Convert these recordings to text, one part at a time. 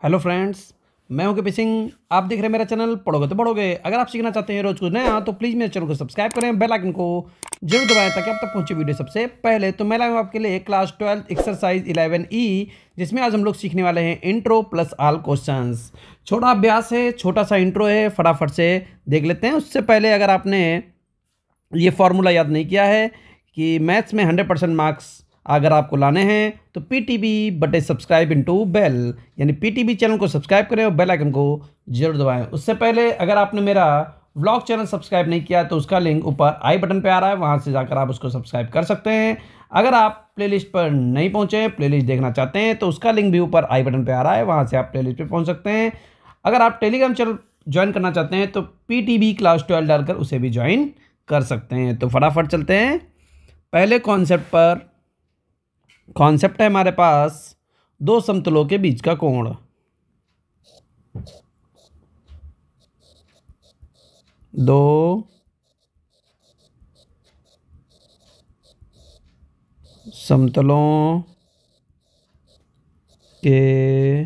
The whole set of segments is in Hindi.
हेलो फ्रेंड्स, मैं हूं कपिल सिंह। आप देख रहे हैं मेरा चैनल पढ़ोगे तो पढ़ोगे। अगर आप सीखना चाहते हैं रोज कुछ नया तो प्लीज़ मेरे चैनल को सब्सक्राइब करें, बेल आइकन को जरूर दबाएं ताकि आप तक पहुंचे वीडियो सबसे पहले। तो मैं लाया हूं आपके लिए क्लास 12 एक्सरसाइज 11E, जिसमें आज हम लोग सीखने वाले हैं इंट्रो प्लस ऑल क्वेश्चंस। छोटा अभ्यास है, छोटा सा इंट्रो है, फटाफट से देख लेते हैं। उससे पहले अगर आपने ये फॉर्मूला याद नहीं किया है कि मैथ्स में 100% मार्क्स अगर आपको लाने हैं तो पीटीबी बटे सब्सक्राइब इनटू बेल, यानी पीटीबी चैनल को सब्सक्राइब करें और बेल आइकन को जरूर दबाएं। उससे पहले अगर आपने मेरा व्लॉग चैनल सब्सक्राइब नहीं किया तो उसका लिंक ऊपर आई बटन पे आ रहा है, वहां से जाकर आप उसको सब्सक्राइब कर सकते हैं। अगर आप प्लेलिस्ट पर नहीं पहुंचे, प्लेलिस्ट देखना चाहते हैं तो उसका लिंक भी ऊपर आई बटन पे आ रहा है, वहां से आप प्लेलिस्ट पे पहुंच सकते हैं। अगर आप टेलीग्राम चैनल ज्वाइन करना चाहते हैं तो पीटीबी क्लास 12 डालकर उसे भी ज्वाइन कर सकते हैं। तो फटाफट चलते हैं पहले कॉन्सेप्ट पर। कॉन्सेप्ट है हमारे पास दो समतलों के बीच का कोण। दो समतलों के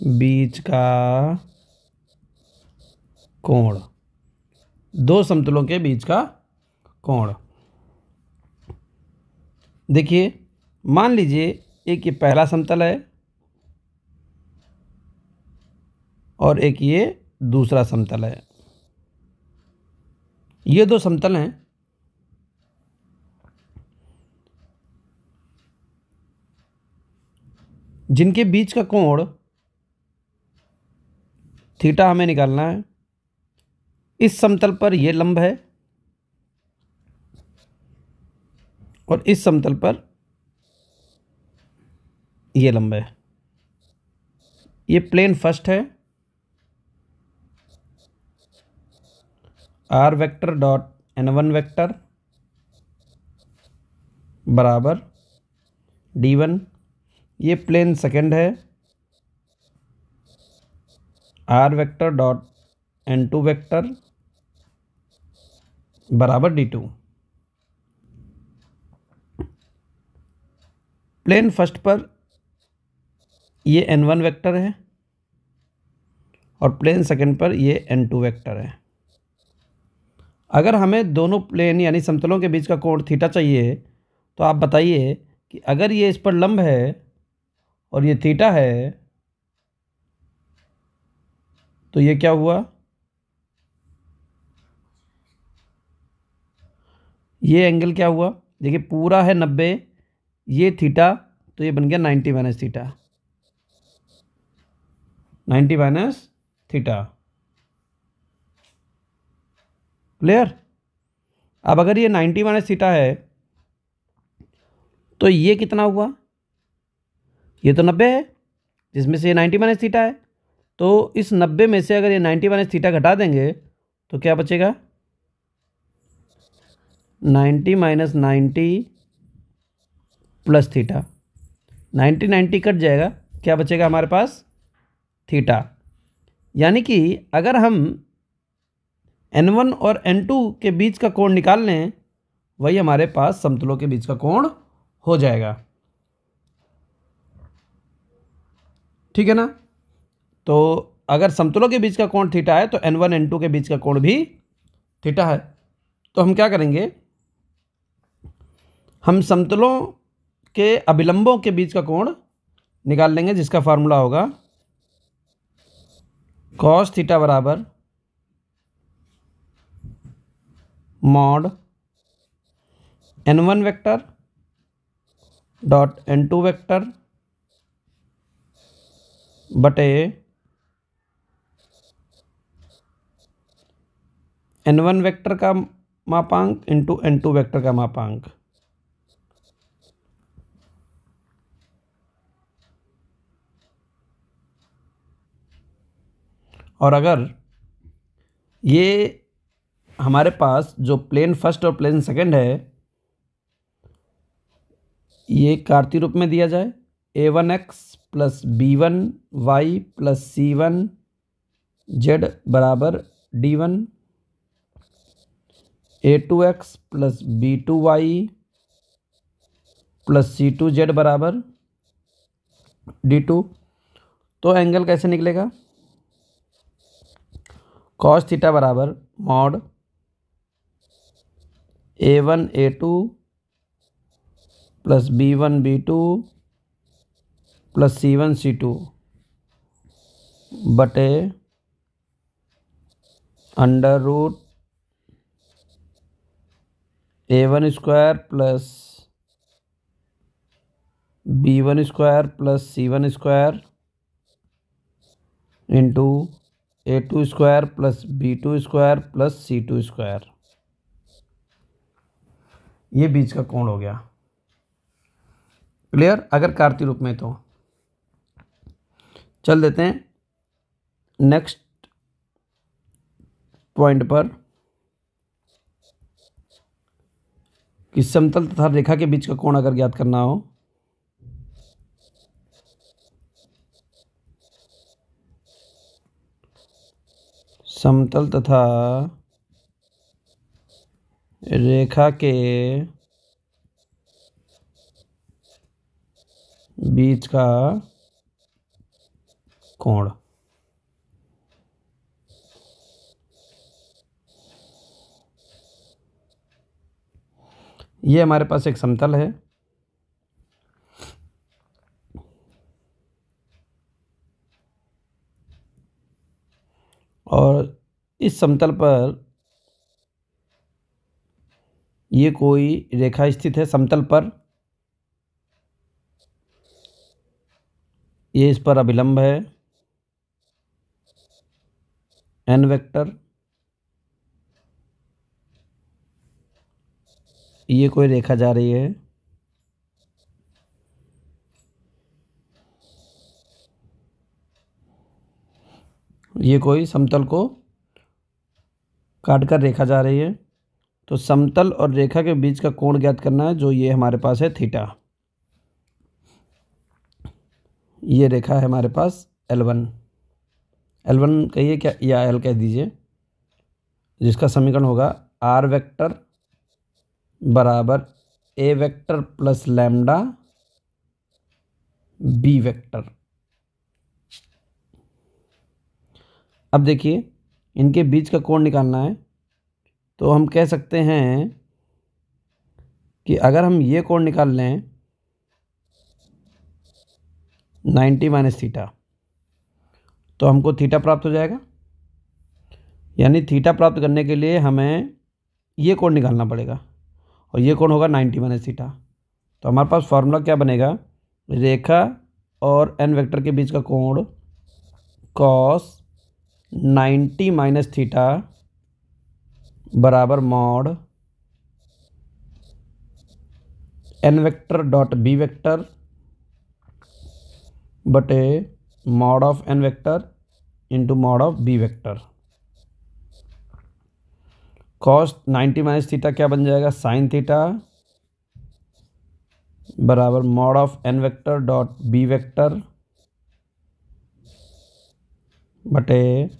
बीच का कोण। दो समतलों के बीच का कोण। देखिए, मान लीजिए एक ये पहला समतल है और एक ये दूसरा समतल है। ये दो समतल हैं जिनके बीच का कोण थीटा हमें निकालना है। इस समतल पर यह लंब है और इस समतल पर यह लंब है। ये प्लेन फर्स्ट है। R vector dot n1 vector बराबर d1। ये प्लेन सेकंड है। R vector dot n2 vector बराबर d2। प्लेन फर्स्ट पर ये n1 वेक्टर है और प्लेन सेकंड पर ये n2 वेक्टर है। अगर हमें दोनों प्लेन यानी समतलों के बीच का कोण थीटा चाहिए तो आप बताइए कि अगर ये इस पर लंब है और ये थीटा है तो ये क्या हुआ? ये एंगल क्या हुआ? देखिए, पूरा है 90, ये थीटा, तो ये बन गया 90 minus theta. 90 minus theta. Clear? अब अगर ये 90 माइनस थीटा है तो ये कितना हुआ? ये तो 90 है, जिसमें से ये 90 माइनस थीटा है। तो इस 90 में से अगर ये 90 माइनस थीटा घटा देंगे तो क्या बचेगा? 90 माइनस 90 प्लस थीटा। 90 90 कट जाएगा, क्या बचेगा हमारे पास? थीटा। यानी कि अगर हम n1 और n2 के बीच का कोण निकाल लें, वही हमारे पास समतलों के बीच का कोण हो जाएगा। ठीक है ना? तो अगर समतलों के बीच का कोण थीटा है तो n1 n2 के बीच का कोण भी थीटा है। तो हम क्या करेंगे, हम समतलों के अभिलंबों के बीच का कोण निकाल लेंगे, जिसका फार्मूला होगा cos थीटा बराबर mod n1 vector dot n2 vector बटे n1 वेक्टर का मापांक इंटू n2 वेक्टर का मापांक। और अगर ये हमारे पास जो प्लेन फर्स्ट और प्लेन सेकंड है ये कार्तीय रूप में दिया जाए, a1x plus b1y plus c1z बराबर d1, a2x plus b2y plus c2z बराबर d2। तो एंगल कैसे निकलेगा, cos थीटा बराबर mod a1 a2 plus b1 b2 plus c1 c2 बटे under root a1 square plus b1 square plus c1 square into a2 square plus b2 square plus c2 square. ये बीच का कोण हो गया। क्लियर। अगर कार्तीय रूप में तो चल देते हैं नेक्स्ट पॉइंट पर कि समतल तथा रेखा के बीच का कोण अगर ज्ञात करना हो, समतल तथा रेखा के बीच का कोण, ये हमारे पास एक समतल है और इस समतल पर ये कोई रेखा स्थित है समतल पर, ये इस पर अभिलंब है n वेक्टर, ये कोई रेखा जा रही है, ये कोई समतल को काटकर रेखा जा रही है। तो समतल और रेखा के बीच का कोण ज्ञात करना है, जो ये हमारे पास है थीटा। ये रेखा है हमारे पास L1, L1 कहिए क्या या L कह दीजिए, जिसका समीकरण होगा r वेक्टर बराबर a vector plus lambda b vector. अब देखिए इनके बीच का कोण निकालना है, तो हम कह सकते हैं कि अगर हम ये कोण निकाल लें 90 माइनस थीटा, तो हमको थीटा प्राप्त हो जाएगा। यानी थीटा प्राप्त करने के लिए हमें ये कोण निकालना पड़ेगा और ये कोण होगा 90 माइनस थीटा। तो हमारे पास फॉर्मूला क्या बनेगा, रेखा और n वेक्टर के बीच का कोण cos 90 माइनस थीटा बराबर mod n vector dot b vector बटे mod of n vector into mod of b vector. cos 90 minus theta क्या बन जाएगा, साइन थीटा बराबर mod of n vector dot b vector बटे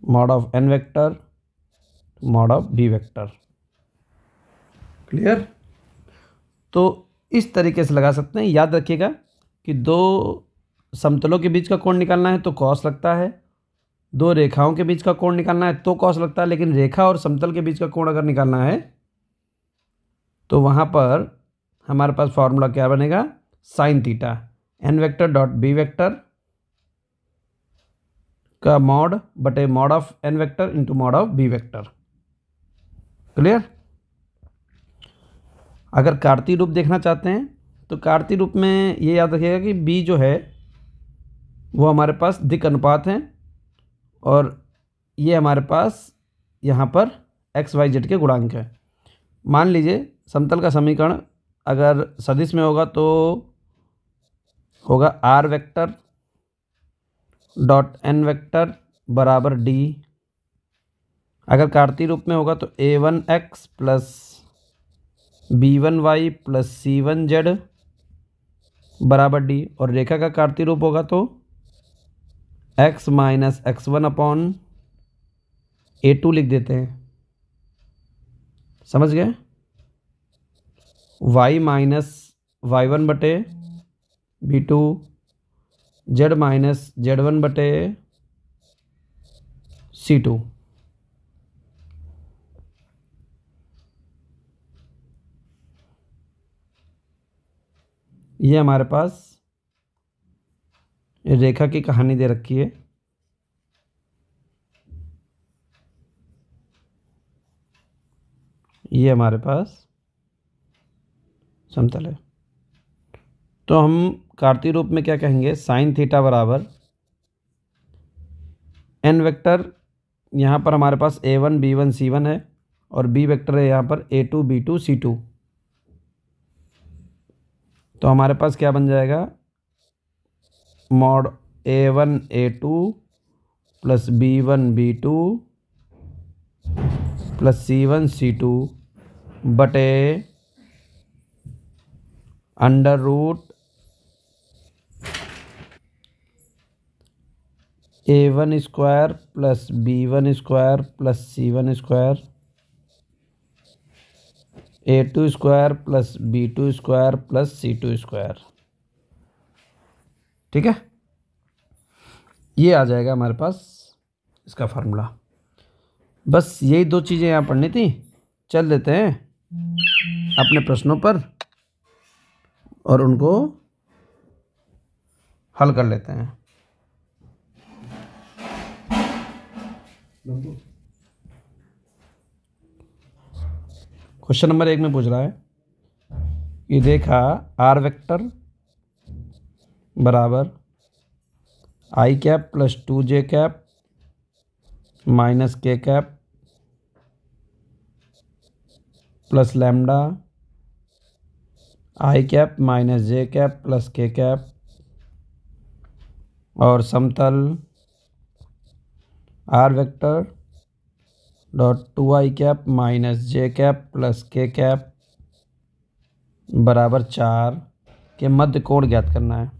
mod of n vector mod of b vector. Clear. तो इस तरीके से लगा सकते हैं। याद रखिएगा कि दो समतलों के बीच का कोण निकालना है तो कॉस लगता है, दो रेखाओं के बीच का कोण निकालना है तो कॉस लगता है, लेकिन रेखा और समतल के बीच का कोण अगर निकालना है तो वहाँ पर हमारे पास फॉर्मूला क्या बनेगा, sine theta n vector dot b vector का मॉड बटे mod of n vector into mod of b vector. Clear. अगर कार्तीय रूप देखना चाहते हैं तो कार्तीय रूप में ये याद रखिएगा कि b जो है वो हमारे पास दिक् अनुपात है और ये हमारे पास यहाँ पर x y z के गुणांक है। मान लीजिए समतल का समीकरण अगर सदिश में होगा तो होगा r vector dot n vector बराबर d। अगर कार्तीय रूप में होगा तो a1x plus b1y plus c1z बराबर d। और रेखा का कार्तीय रूप होगा तो x minus x1 upon a2 लिख देते हैं, समझ गए, y माइनस y1 बटे B2 Z माइनस Z1 बटे C2। ये हमारे पास रेखा की कहानी दे रखी है। ये हमारे पास समतल है। तो हम कार्तीय रूप में क्या कहेंगे, साइन थीटा बराबर n वेक्टर, यहाँ पर हमारे पास A1 B1 C1 है और B वेक्टर है यहाँ पर A2 B2 C2। तो हमारे पास क्या बन जाएगा, mod A1 A2 plus B1 B2 plus C1 C2 बटे under root A1 square plus B1 square plus C1 square A2 square plus B2 square plus C2 square. ठीक है, ये आ जाएगा हमारे पास इसका फार्मूला। बस यही दो चीज़ें यहाँ पढ़नी थी। चल देते हैं अपने प्रश्नों पर और उनको हल कर लेते हैं। क्वेश्चन नंबर 1 में पूछ रहा है कि रेखा आर वेक्टर बराबर i cap plus 2j cap minus k cap plus lambda i cap minus j cap plus k cap और समतल r vector dot 2i cap minus j cap plus k cap बराबर 4 के मध्य कोण ज्ञात करना है।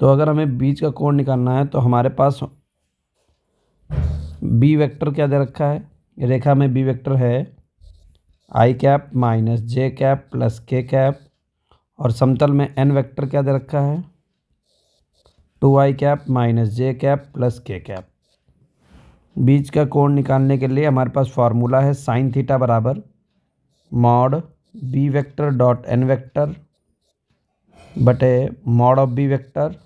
तो अगर हमें बीच का कोण निकालना है तो हमारे पास बी वेक्टर क्या दे रखा है, रेखा में बी वेक्टर है i cap minus j cap plus k cap और समतल में एन वेक्टर क्या दे रखा है 2i cap minus j cap plus k cap. बीच का कोण निकालने के लिए हमारे पास फार्मूला है साइन थीटा बराबर mod b vector dot n vector बटे mod of B vector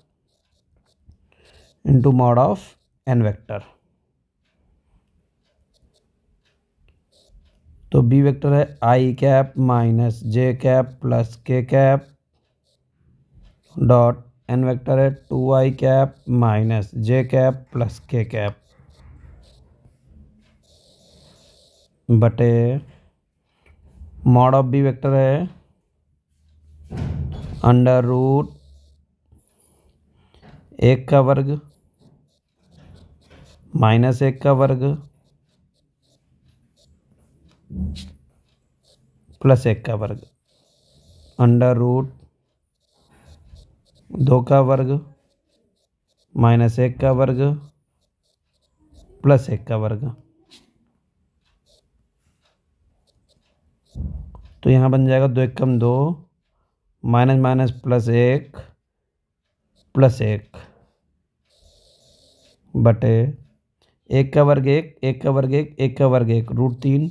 into mod of n vector. तो बी वेक्टर है i cap minus j cap plus k cap dot n vector है 2i cap minus j cap plus k cap बटे मॉड ऑफ बी वेक्टर है अंडर रूट 1 का वर्ग माइनस 1 का वर्ग प्लस 1 का वर्ग अंडर रूट 2 का वर्ग माइनस 1 का वर्ग प्लस 1 का वर्ग। तो यहाँ बन जाएगा 2 एकम 2 माइनस माइनस प्लस 1 प्लस 1 बटे 1 का वर्ग 1 1 का वर्ग 1 1 का वर्ग 1 रूट 3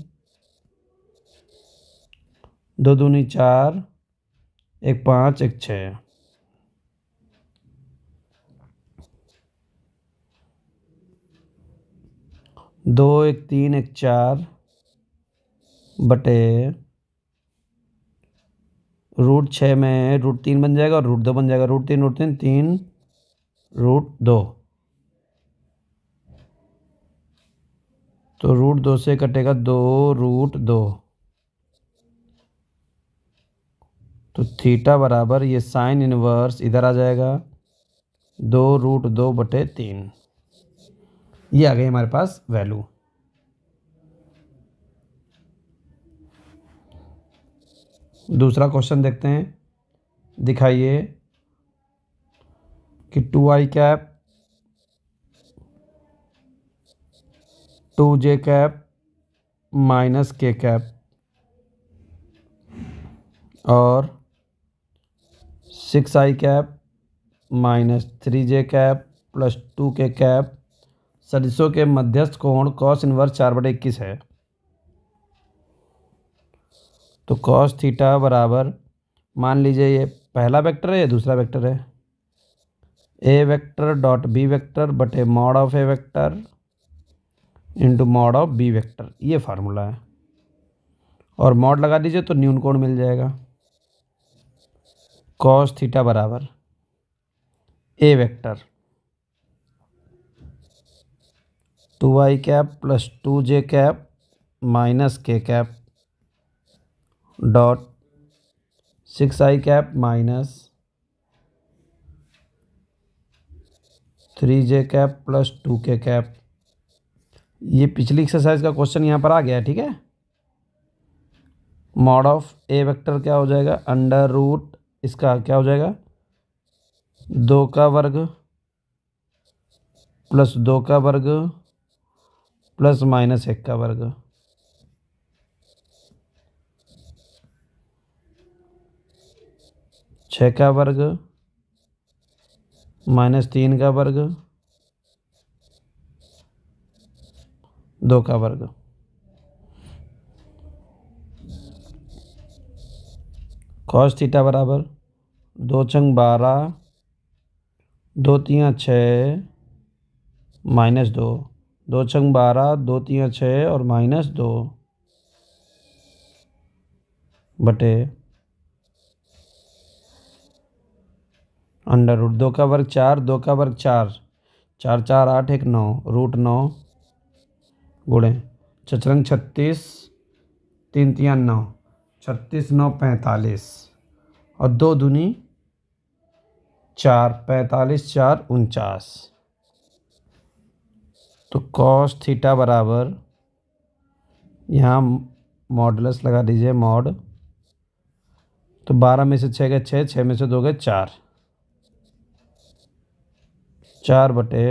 2 दूनी 4 1 5 1 6 2 1 3 1 4 बटे रूट 6 में रूट 3 बन जाएगा और रूट 2 बन जाएगा। Root 3 3 root 2। तो रूट 2 से कटेगा 2 रूट 2। तो थीटा बराबर ये साइन इनवर्स इधर आ जाएगा 2 रूट 2 बटे 3। ये आ गई हमारे पास वैल्यू। दूसरा क्वेश्चन देखते हैं। दिखाइए कि 2i cap 2j cap minus k cap और 6i cap minus 3j cap plus 2k cap सदिशों के मध्यस्थ कोण कॉस इनवर्स 4/21 है। तो कॉस थीटा बराबर, मान लीजिए ये पहला वेक्टर है या दूसरा वेक्टर है, A vector dot B vector बटे mod of A vector into mod of B vector, ये फार्मूला है। और मॉड लगा दीजिए तो न्यून कोण मिल जाएगा। कॉस थीटा बराबर a vector 2i cap plus 2j cap minus k cap dot 6i cap minus 3j cap plus 2k cap. ये पिछली एक्सरसाइज का क्वेश्चन यहाँ पर आ गया है, ठीक है। मॉड ऑफ ए वेक्टर क्या हो जाएगा, अंडर रूट इसका क्या हो जाएगा 2 का वर्ग प्लस 2 का वर्ग प्लस माइनस 1 का वर्ग, छः का वर्ग माइनस 3 का वर्ग 2 का वर्ग। कॉस थीटा बराबर 2 छंग 12 2 तियाँ 6 माइनस 2, 2 छंग 12 2 तियाँ 6 और माइनस 2 बटे अंडर रूट 2 का वर्ग 4 2 का वर्ग 4 4 4 8 1 9 रूट 9 गुणे छछरंग 36 3 तियाँ 9 36 9 45 और 2 दूनी 4 45 4 49। तो कॉस थीटा बराबर, यहाँ मॉडुलस लगा दीजिए मॉड, तो 12 में से 6 गए 6 6 में से 2 गए 4 4 बटे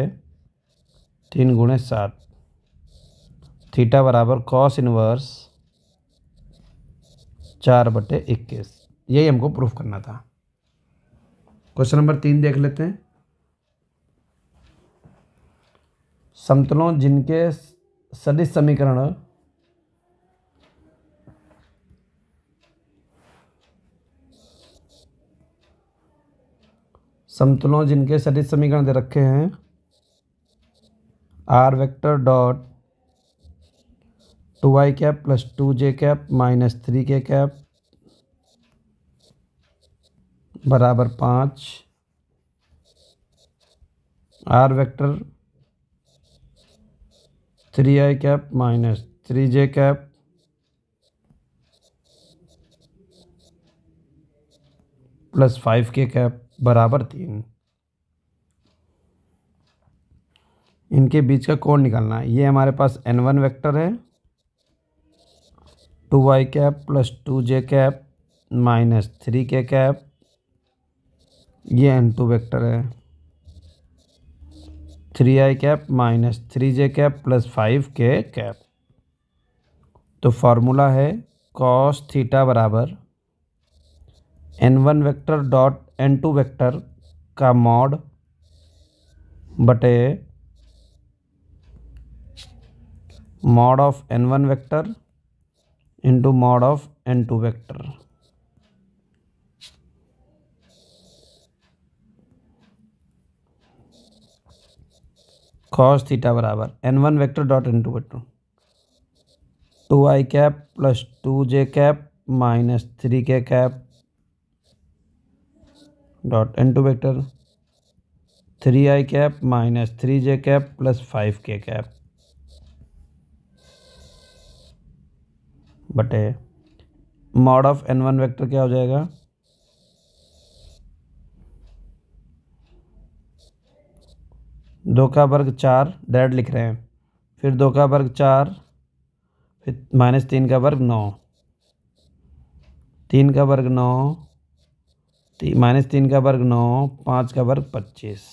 3 गुणे 7 थीटा बराबर कॉस इनवर्स 4/21। यही हमको प्रूफ करना था। क्वेश्चन नंबर 3 देख लेते हैं। समतलों जिनके सदिश समीकरण दे रखे हैं, R vector dot 2i cap plus 2j cap minus 3k cap बराबर 5, R vector 3i cap minus 3j cap plus 5k cap बराबर 3। इनके बीच का कोण निकालना है। ये हमारे पास n1 वेक्टर है 2i cap plus 2j cap minus 3k cap, ये n2 वेक्टर है 3i cap minus 3j cap plus 5k cap. तो फार्मूला है कॉस थीटा बराबर n1 vector dot n2 vector का मॉड बटे mod of n1 vector into mod of n2 vector. Cos theta बराबर n1 vector dot n2 vector 2i cap plus 2j cap minus 3k cap dot n2 vector 3i cap minus 3j cap plus 5k cap बटे मॉड ऑफ n1 वेक्टर क्या हो जाएगा 2 का वर्ग 4 डायरेक्ट लिख रहे हैं, फिर 2 का वर्ग 4, फिर माइनस 3 का वर्ग 9, 3 का वर्ग 9, माइनस 3 का वर्ग 9, 5 का वर्ग 25,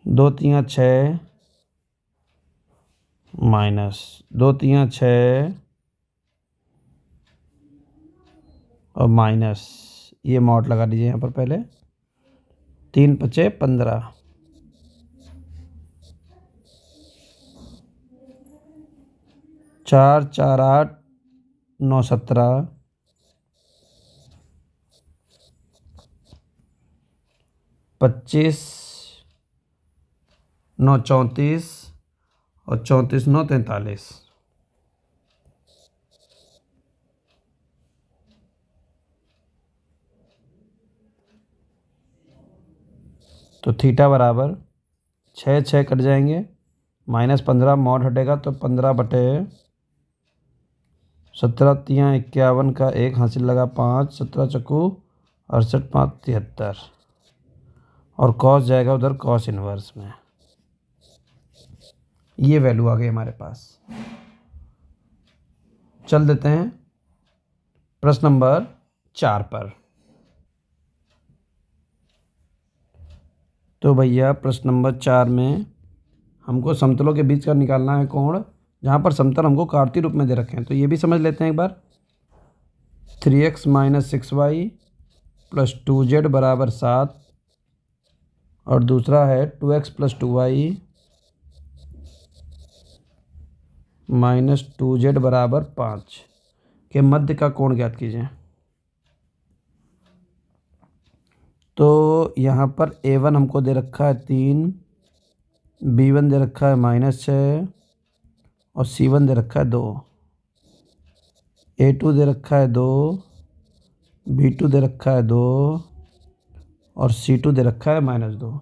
2 तियाँ 6 माइनस 2 तियाँ 6 और माइनस ये मॉड लगा दीजिए यहाँ पर पहले। 3 पचे 15, 4 4 8 9 17, 25 9 34 और 34 9 43। तो थीटा बराबर 6 6 कट जाएंगे, -15 मॉड हटेगा तो 15/17 3 51 का 1 हासिल लगा 5, 17 चक्कू 68 5 73 और कॉस जाएगा उधर कॉस इनवर्स में। ये वैल्यू आ गई हमारे पास। चल देते हैं प्रश्न नंबर 4 पर। तो भैया प्रश्न नंबर 4 में हमको समतलों के बीच का निकालना है कोण, जहाँ पर समतल हमको कार्तीय रूप में दे रखे हैं। तो ये भी समझ लेते हैं एक बार। 3x - 6y + 2z = 7 और दूसरा है 2x + 2y - 2z = 5 के मध्य का कोण ज्ञात कीजिए। तो यहाँ पर a1 हमको दे रखा है 3, b1 दे रखा है -6 और c1 दे रखा है 2, a2 दे रखा है 2, b2 दे रखा है 2 और c2 दे रखा है -2।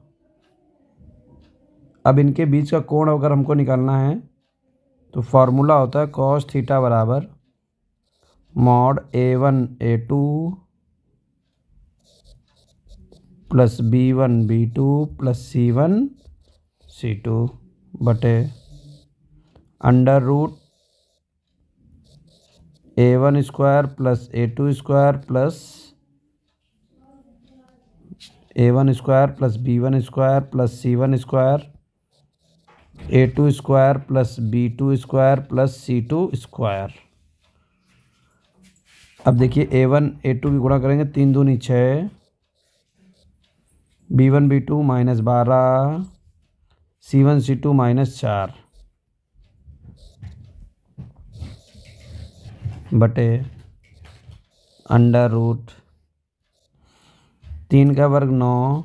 अब इनके बीच का कोण अगर हमको निकालना है तो फार्मूला होता है cos थीटा बराबर mod a1 a2 plus b1 b2 plus c1 c2 बटे √ a1 square plus a2 square plus a1 square plus b1 square plus c1 square, a2 square plus b2 square plus c2 square. अब देखिए a1 a2 की गुणा करेंगे 3 दूनी 6, b1 b2 -12, c1 c2 -4 बटे √ 3 का वर्ग 9,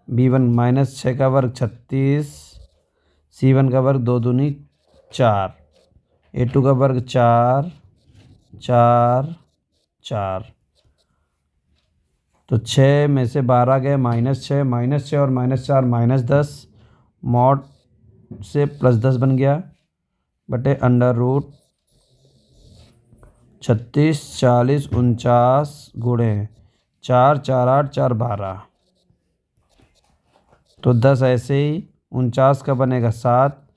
b1 -6 का वर्ग 36, c1 का वर्ग 2 दूनी 4, a2 का वर्ग 4 4 4। तो 6 में से 12 गए -6 -6 और -4 -10, मॉड से +10 बन गया बटे √ 36 40 49 गुणे 4 4 8 4 12। तो 10 ऐसे ही 49 का बनेगा 7,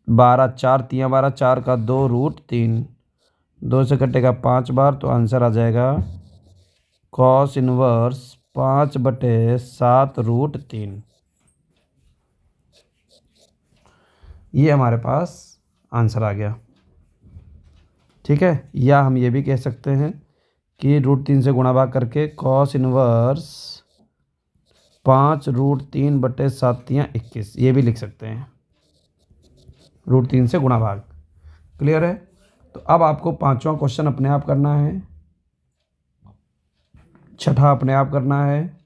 12 4 3 12 4 का 2 √3, 2 से कटेगा 5 बार तो आंसर आ जाएगा cos इनवर्स 5/7 √3। ये हमारे पास आंसर आ गया। ठीक है, या हम ये भी कह सकते हैं कि √3 से गुणा भाग करके cos इनवर्स 5 √3/7 × 21, ये भी लिख सकते हैं। √3 से गुणा भाग क्लियर है। तो अब आपको 5वां क्वेश्चन अपने आप करना है, 6ठा अपने आप करना है,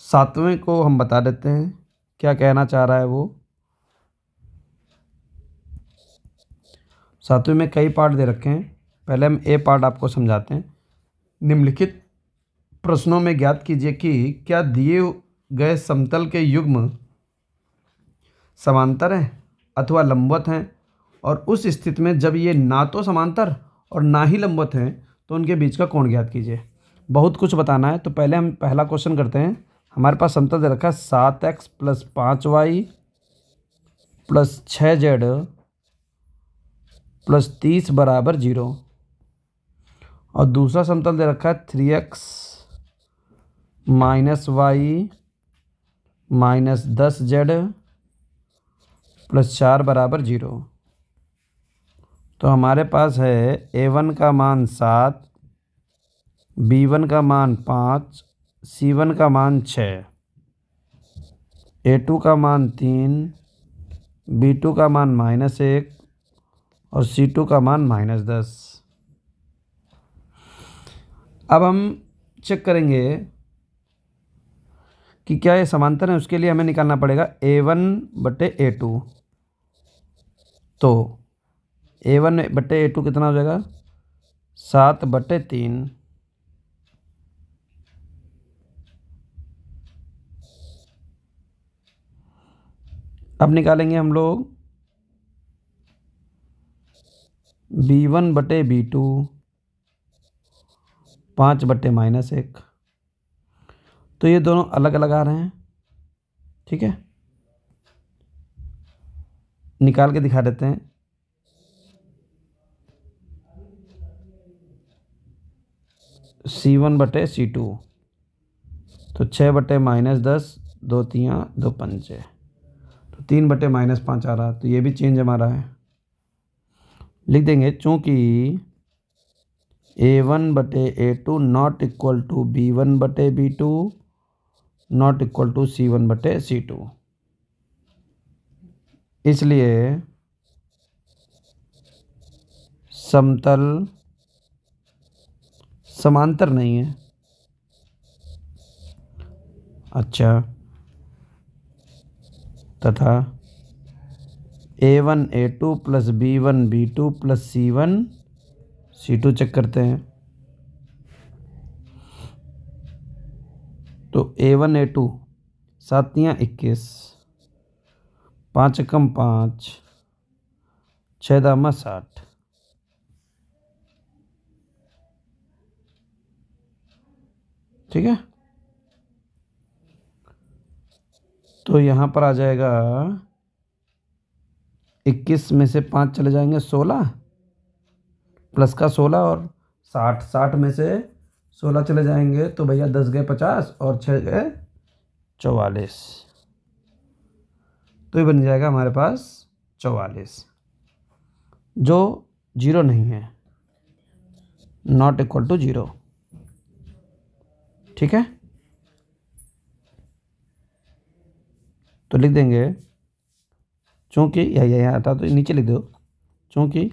7वें को हम बता देते हैं क्या कहना चाह रहा है वो। 7वें में कई पार्ट दे रखे हैं, पहले हम ए पार्ट आपको समझाते हैं। निम्नलिखित प्रश्नों में ज्ञात कीजिए कि क्या दिए गए समतल के युग्म समांतर हैं अथवा लंबवत हैं, और उस स्थिति में जब ये ना तो समांतर और ना ही लंबवत हैं तो उनके बीच का कोण ज्ञात कीजिए। बहुत कुछ बताना है, तो पहले हम पहला क्वेश्चन करते हैं। हमारे पास समतल दे रखा है 7x + 5y + 6z + 30 = 0 और दूसरा समतल दे रखा है 3x - y - 10z + 4 = 0। तो हमारे पास है A1 का मान 7, B1 का मान 5, C1 का मान 6, A2 का मान 3, B2 का मान -1 और C2 का मान -10। अब हम चेक करेंगे कि क्या ये समांतर है। उसके लिए हमें निकालना पड़ेगा A1/A2। तो A1/A2 कितना हो जाएगा? 7/3। अब निकालेंगे हम लोग B1/B2 5/-1। तो ये दोनों अलग अलग आ रहे हैं, ठीक है, निकाल के दिखा देते हैं। C1/C2 तो 6/-10, 2 तियाँ 2 पंचे, तो 3/-5 आ रहा। तो ये भी चेंज हमारा है, लिख देंगे चूँकि A1/A2 not equal to B1/B2 not equal to C1/C2, इसलिए समतल समांतर नहीं है। अच्छा, तथा A1A2 plus B1B2 plus C1C2 check करते हैं। तो A1A2 7 तियाँ 21, 5 एकम 5, 6 दामा 60। ठीक है, तो यहाँ पर आ जाएगा 21 में से 5 चले जाएंगे 16, प्लस का 16 और 60 में से 16 चले जाएंगे तो भैया 10 गए 50 और 6 गए 44। तो ये बन जाएगा हमारे पास 44, जो 0 नहीं है, नॉट इक्वल टू 0। ठीक है, तो लिख देंगे चूँकि यह आता तो नीचे लिख दो, चूँकि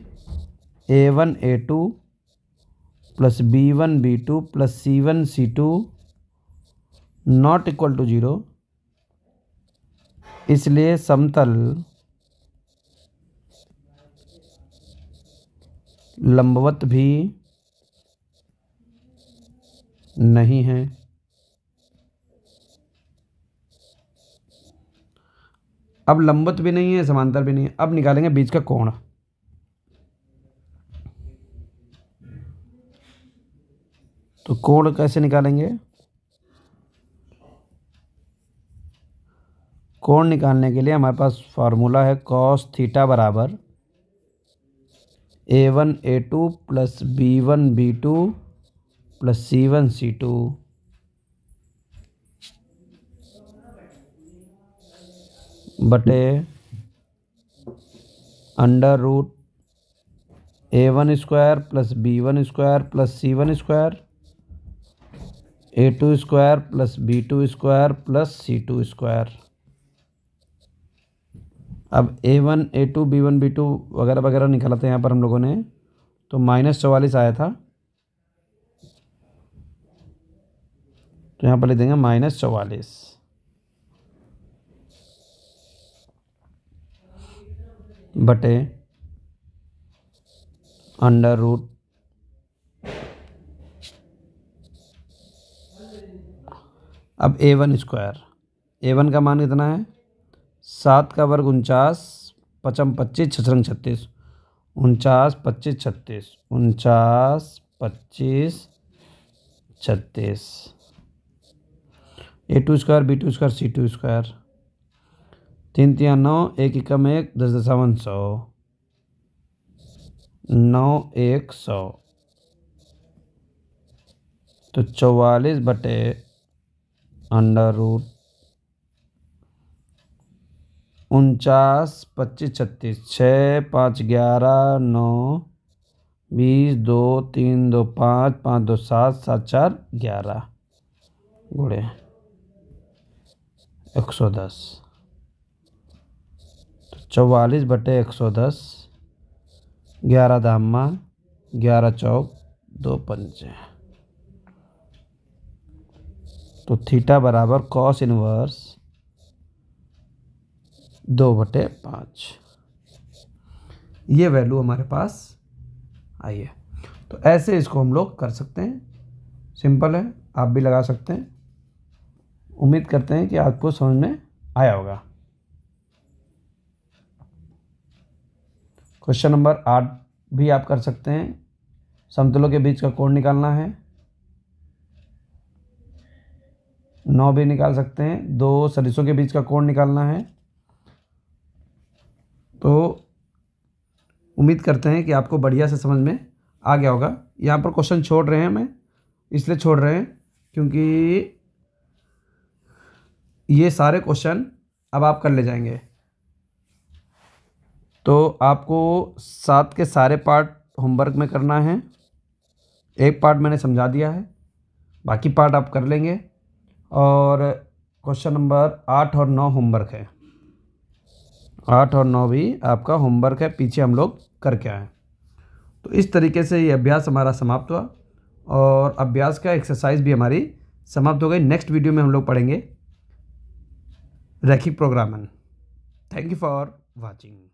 A1A2 plus B1B2 plus C1C2 not equal to 0, इसलिए समतल लंबवत भी नहीं है। अब लंबवत भी नहीं है, समांतर भी नहीं है। अब निकालेंगे बीच का कोण। तो कोण कैसे निकालेंगे? कोण निकालने के लिए हमारे पास फार्मूला है cos थीटा बराबर A1A2 plus B1B2 plus C1C2 बटे √ A1 square plus B1 square plus C1 square, A2 square plus B2 square plus C2 square. अब A1 A2 B1 B2 वगैरह वगैरह निकाला था यहाँ पर हम लोगों ने, तो -44 आया था, तो यहाँ पर लिख देंगे -44 बटे √ अब A1 स्क्वायर, A1 का मान कितना है? 7 का वर्ग 49, 5 25 6 36, 49 25 36, 49 25 36, A2 square B2 square C2 square, 3 तियाँ 9, 1 एकम 1, 10 दशावन 100, 9 1 100। तो 44 बटे √ 49, 25, 36, 6, 5, 11, 9, 20, 2, 3, 2, 5, 5, 2, 7, 7, 4, 11 गुणे 110। 44/110, 11 दामा, 11 चौक 2 पंचे। तो थीटा बराबर कॉस इनवर्स 2/5। ये वैल्यू हमारे पास आई है। तो ऐसे इसको हम लोग कर सकते हैं, सिंपल है, आप भी लगा सकते हैं। उम्मीद करते हैं कि आपको समझ में आया होगा। क्वेश्चन नंबर 8 भी आप कर सकते हैं। समतलों के बीच का कोण निकालना है। 9 भी निकाल सकते हैं। 2 सदिशों के बीच का कोण निकालना है। तो उम्मीद करते हैं कि आपको बढ़िया से समझ में आ गया होगा। यहाँ पर क्वेश्चन छोड़ रहे हैं, मैं इसलिए छोड़ रहे हैं क्योंकि ये सारे क्वेश्चन अब आप कर ले जाएंगे। तो आपको 7 के सारे पार्ट होमवर्क में करना है। एक पार्ट मैंने समझा दिया है, बाकी पार्ट आप कर लेंगे। और क्वेश्चन नंबर 8 और 9 होमवर्क है। 8 और 9 भी आपका होमवर्क है, पीछे हम लोग करके आए। तो इस तरीके से ये अभ्यास हमारा समाप्त हुआ और अभ्यास का एक्सरसाइज भी हमारी समाप्त हो गई। नेक्स्ट वीडियो में हम लोग पढ़ेंगे रैखिक प्रोग्रामन। Thank you for watching.